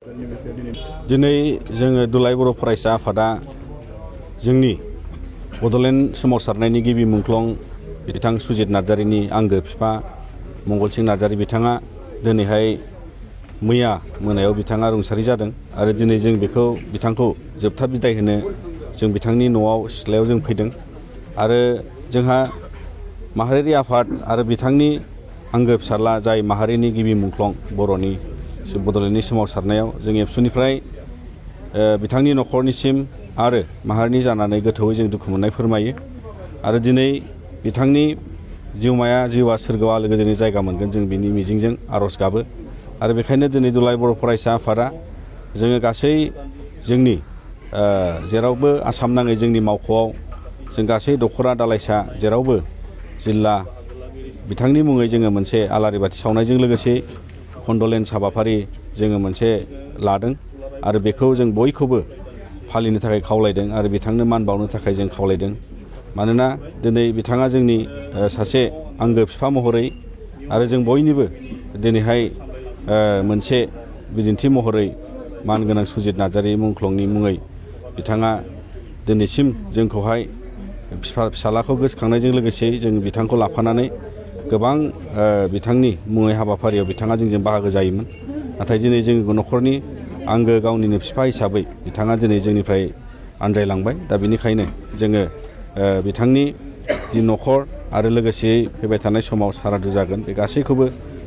दिनै जोङो दुलाराय बर' फरायसा आफादा जोंनि बड'लेण्ड सोमावसारनायनि गिबि मुंख्लं बिथां सुजित नार्जारिनि आंगो बिफा मंगलसिं नार्जारि बिथाङा दिनैहाय मैया मोनायाव बिथाङा रुंसारि जादों आरो दिनै जों बिथांखौ जोबथा बिदाय होनो जों बिथांनि न'आव सिथ्लायाव जों फैदों आरो जोंहा माहारियारि आफाद आरो बिथांनि आंगो फिसाला जाय माहारिनि गिबि मुंख्लं बर'नि बड'लेण्डनि सोमावसारनायाव जों एबसुनिफ्राय बिथांनि न'खरनिसिम आरो माहारिनि जानानै गोथौयै जों दुखु मोननाय फोरमायो आरो दिनै बिथांनि जिउआ सोरगोआव आलो गोजोननि जायगा मोनगोन जों बिनि मिजिंजों आर'ज गाबो आरो बेखायनो दिनै दुलाराय बर' फरायसा आफादा जोङो गासै जोंनि जेरावबो आसाम नाङै जोंनि मावख'आव जों गासै दख'रा दालाइसा जेरावबो जिल्ला बिथांनि मुङै जोङो मोनसे आलारि बाथि सावनायजों लोगोसे कन्डलेन्स हाबाफारि जोङो मोनसे लादों आरो बेखौ जों बयखौबो फालिनो थाखाय खावलायदों आरो बिथांनो मान बावनो थाखाय जों खावलायदों मानोना दिनै बिथाङा जोंनि सासे आंगो बिफा महरै आरो जों बयनिबो दिनैहाय मोनसे बिदिन्थि महरै मानगोनां सुजित नार्जारि मुंख्लंनि मुङै बिथाङा दिनैसिम जोंखौहाय फिसालाखौ गोसोखांनायजों लोगोसे जों बिथांखौ लाफानानै गोबां बिथांनि मुङै हाबाफारियाव बिथाङा जोंजों बाहागो जायोमोन नाथाय दिनै जों न'खरनि आंगो गावनिनो बिफा हिसाबै बिथाङा दिनै जोंनिफ्राय आनज्रायलांबाय दा बेनिखायनो जोङो बिथांनि जि न'खर आरो लोगोसेयै फैबाय थानाय समाव सारादु जागोन बे गासैखौबो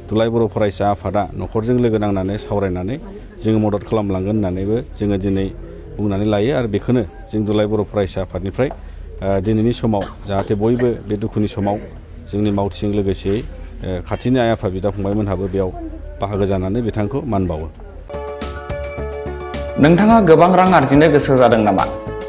दुलाराय बर' फरायसा आफादा न'खरजों लोगो नांनानै सावरायनानै जोङो मदद खालामलांगोन होननानैबो जोङो दिनै बुंनानै लायो आरो बेखौनो जों दुलाराय बर' फरायसा आफादनिफ्राय दिनैनि समाव जाहाथे बयबो बे दुखुनि समाव जोंनि मावथिजों लोगोसेयै खाथिनि आइ आफा बिदा फंबायमोनहाबो बेयाव बाहागो जानानै बिथांखौ मान बावो। नोंथाङा गोबां रां आरजिनो गोसो जादों नामा?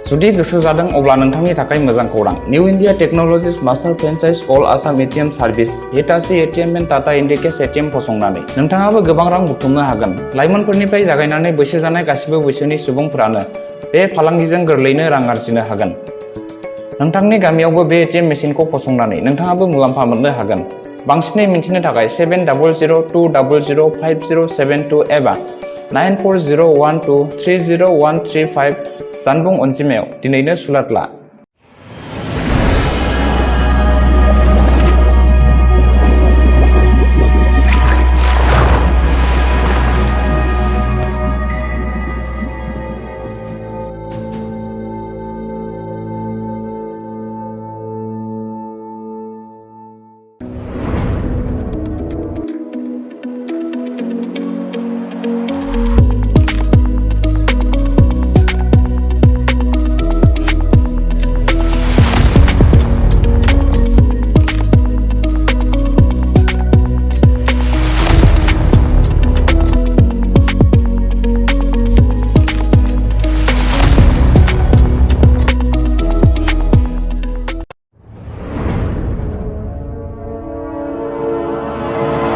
जुदि गोसो जादों अब्ला नोंथांनि थाखाय मोजां खौरां। New India Technologies master franchise all Assam ATM service Hitachi ATM and Tata Indicash ATM फसंनानै नोंथाङाबो गोबां रां बुथुमनो हागोन। लाइमोनफोरनिफ्राय जागायनानै बैसो जानाय गासिबो बैसोनि सुबुंफोरानो बे फालांगिजों गोरलैयैनो रां आरजिनो हागोन। नोंथांनि गामियावबो बे एटिएम मेसिनखौ फसंनानै नोंथाङाबो मुलाम्फा मोननो हागोन। बांसिनै मिन्थिनो थाखाय 7002005072 एबा 9401230135 जानबुं अनजिमायाव दिनैनो सुलाद ला।